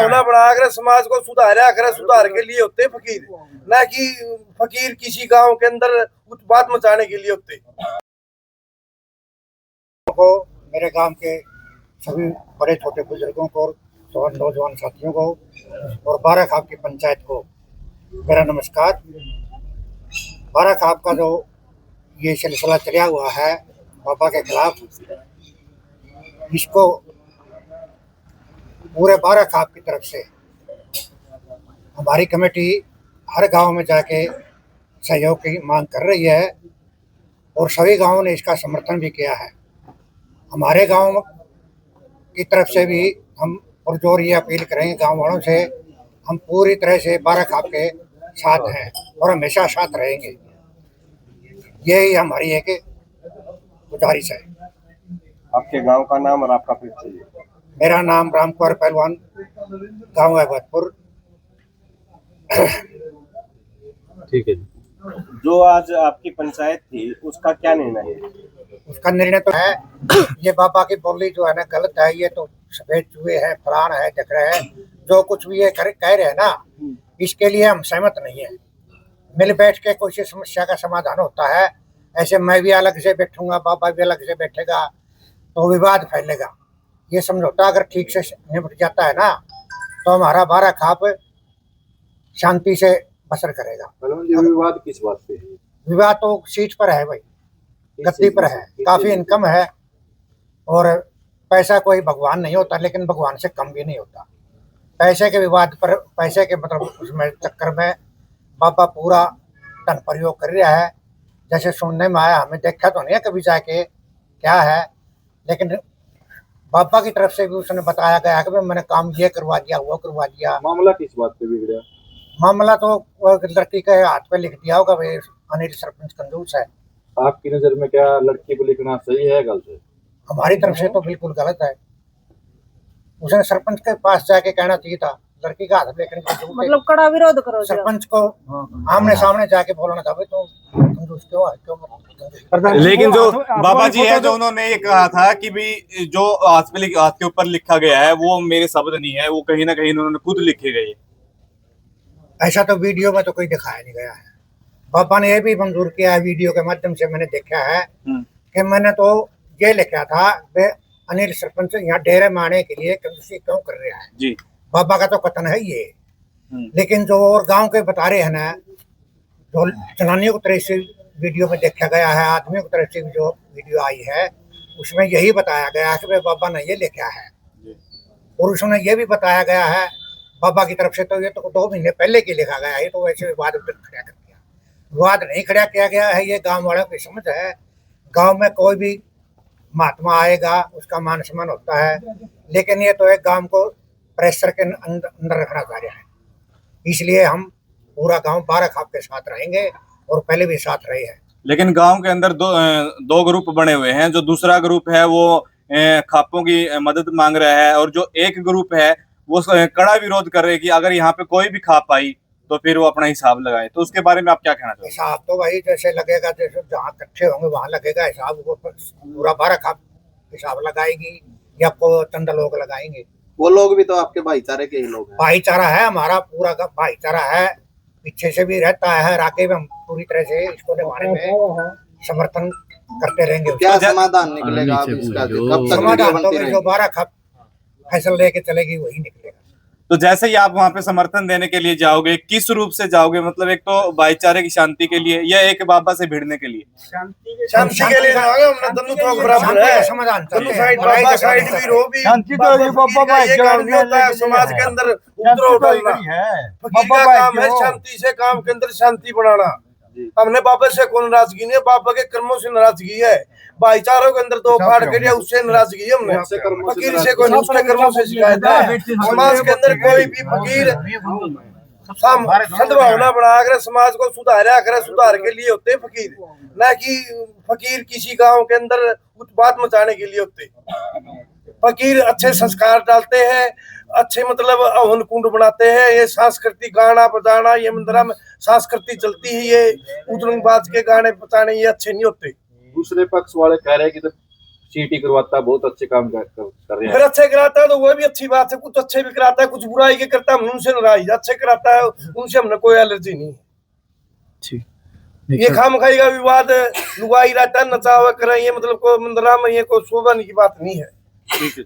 संभावना बनाकर समाज को सुधारा करे, सुधार के लिए होते फकीर, ना कि फकीर किसी गांव के अंदर उत्पात मचाने के लिए होते। को मेरे गांव के सभी बड़े छोटे बुजुर्गों को और नौजवान साथियों को और बाराखाप की पंचायत को मेरा नमस्कार। बाराखाप का जो ये सिलसिला चला हुआ है बाबा के खिलाफ, इसको पूरे बाराखाप की तरफ से हमारी कमेटी हर गांव में जाके सहयोग की मांग कर रही है और सभी गांवों ने इसका समर्थन भी किया है। हमारे गांव की तरफ से भी हम पुरजोर ये अपील करेंगे गांव वालों से, हम पूरी तरह से बाराखाप के साथ हैं और हमेशा साथ रहेंगे। यही हमारी एक गुजारिश है। आपके गांव का नाम और आपका परिचय? मेरा नाम राम कुमार पहलवान, गांव है भरतपुर। ठीक है। जो आज आपकी पंचायत थी उसका क्या निर्णय है? उसका निर्णय तो है, ये बाबा की बोली जो है ना गलत है, ये तो सफेद चूहे हैं, फलान है, झगड़ा है, जो कुछ भी ये कह रहे हैं ना, इसके लिए हम सहमत नहीं है। मिल बैठ के कोई समस्या का समाधान होता है। ऐसे मैं भी अलग से बैठूंगा, बाबा भी अलग से बैठेगा तो विवाद फैलेगा। ये समझौता अगर ठीक से निपट जाता है ना तो हमारा बाराखाप शांति से बसर करेगा। विवाद किस बात पे है? विवाद तो सीट पर है भाई, गद्दी पर है, काफी इनकम है और पैसा कोई भगवान नहीं होता, लेकिन भगवान से कम भी नहीं होता। पैसे के विवाद पर, पैसे के मतलब उसमें चक्कर में बाबा पूरा धन प्रयोग कर रहा है। जैसे सुनने में आया, हमें देखा तो नहीं है कभी जाके क्या है, लेकिन बाबा की तरफ से भी उसने बताया गया कि मैंने काम ये करवा दिया, वो करवा दिया। मामला किस बात पे बिगड़ा? मामला तो लड़की के हाथ पे लिख दिया होगा, भाई अनिल सरपंच कंजूस है। आपकी नजर में क्या लड़की को लिखना सही है गलत है? हमारी तरफ से तो बिल्कुल गलत है। उसने सरपंच के पास जाके कहना चाहिए था, लड़की का हाथ लेकर मतलब कड़ा विरोध करो। सरपंच को आमने सामने जाके बोलना था, भाई तो कंजूस क्यों है, क्यों। लेकिन जो बाबा जी है, जो उन्होंने ये कहा था कि भी जो हाथ के ऊपर लिखा गया है वो मेरे शब्द नहीं है, वो कहीं ना कहीं उन्होंने खुद लिखे गए। ऐसा तो वीडियो में तो कोई दिखाया नहीं गया है। बाबा ने यह भी मंजूर किया है, वीडियो के माध्यम से मैंने देखा है कि मैंने तो ये लिखा था, वे अनिल सरपंच यहाँ डेरे मारने के लिए कंजूसी क्यों कर रहा है जी। बाबा का तो कथन है ये। लेकिन जो और गांव के बता रहे हैं ना, जो जनानियों की तरफ से वीडियो में देखा गया है, आदमियों की तरफ से जो वीडियो आई है, उसमें यही बताया गया है कि भाई बाबा ने ये लिखा है। और उसमें यह भी बताया गया है बाबा की तरफ से, तो ये तो 2 महीने पहले की लिखा गया है, तो वैसे विवाद खड़ा कर दिया। विवाद नहीं खड़ा किया गया है, ये गांव वालों की समझ है। गांव में कोई भी महात्मा आएगा उसका मान सम्मान होता है, लेकिन ये तो एक गांव को प्रेशर के अंदर रखना चाह रहा है। इसलिए हम पूरा गांव बाराखाप के साथ रहेंगे और पहले भी साथ रहे हैं। लेकिन गांव के अंदर दो ग्रुप बने हुए हैं। जो दूसरा ग्रुप है वो खापों की मदद मांग रहा है, और जो एक ग्रुप है वो कड़ा विरोध कर रहे हैं कि अगर यहाँ पे कोई भी खाप आई तो फिर वो अपना हिसाब लगाए। तो उसके बारे में आप क्या कहना चाहते हैं? हिसाब तो भाई जैसे लगेगा, जैसे जहाँ इकट्ठे होंगे वहां लगेगा हिसाब। वो पूरा बाराखाप हिसाब लगाएगी या चंद लोग लगाएंगे। वो लोग भी तो आपके भाईचारे के ही लोग हैं। भाईचारा है हमारा, पूरा का भाईचारा है, पीछे से भी रहता है। आगे में हम पूरी तरह से इसको निभाने में समर्थन करते रहेंगे। क्या समाधान निकलेगा इसका? कब तक समाधान तो जो बाराखाप फैसला लेके चलेगी वही निकलेगा। तो जैसे ही आप वहां पे समर्थन देने के लिए जाओगे, किस रूप से जाओगे? मतलब एक तो भाईचारे की शांति के लिए या एक बाबा से भिड़ने के लिए? शांति के लिए जाओगे। हमने दोनों तो बराबर है, समाधान दोनों साइड, बाबा साइड भी रो भी। शांति तो ये बाबा ये काम नहीं होता है समाज के अंदर उपद्रव डालना। फकीर का काम है शांति से काम के अंदर शांति बढ़ाना। हमने बाबा से कोई नाराजगी नहीं, बाबा के कर्मों से नाराजगी है। भाईचारों के अंदर तो फाड़ के लिए उससे नाराजगी है हमने। फकीर से कोई उसके कर्मों से शिकायत है। समाज के अंदर कोई भी फकीर सद्भावना बनाकर समाज को सुधारा करे, सुधार के लिए होते फकीर, ना कि फकीर किसी गांव के अंदर उत्पात मचाने के लिए होते। फकीर अच्छे संस्कार डालते हैं, अच्छे मतलब हवन कुंड बनाते हैं। ये सांस्कृतिक गाना बजाना, ये मंदिरा में संस्कृति चलती है, ये उतरंगबाज के गाने बजाने ये अच्छे नहीं होते। दूसरे पक्ष वाले कह रहे हैं कि तो चीटी करवाता है, बहुत अच्छे काम कर रहे फिर हैं। अच्छे कराता है तो वो भी अच्छी बात है, कुछ अच्छे भी कराता है, कुछ बुराई के करता है, हम उनसे नाराज। अच्छे कराता है उनसे हमने कोई एलर्जी नहीं है। ठीक ये खाम खाई का विवाद लुगाई रहता है, नचावा करें, ये मतलब को मंदरा में ये कोई शोभा की बात नहीं है। ठीक है।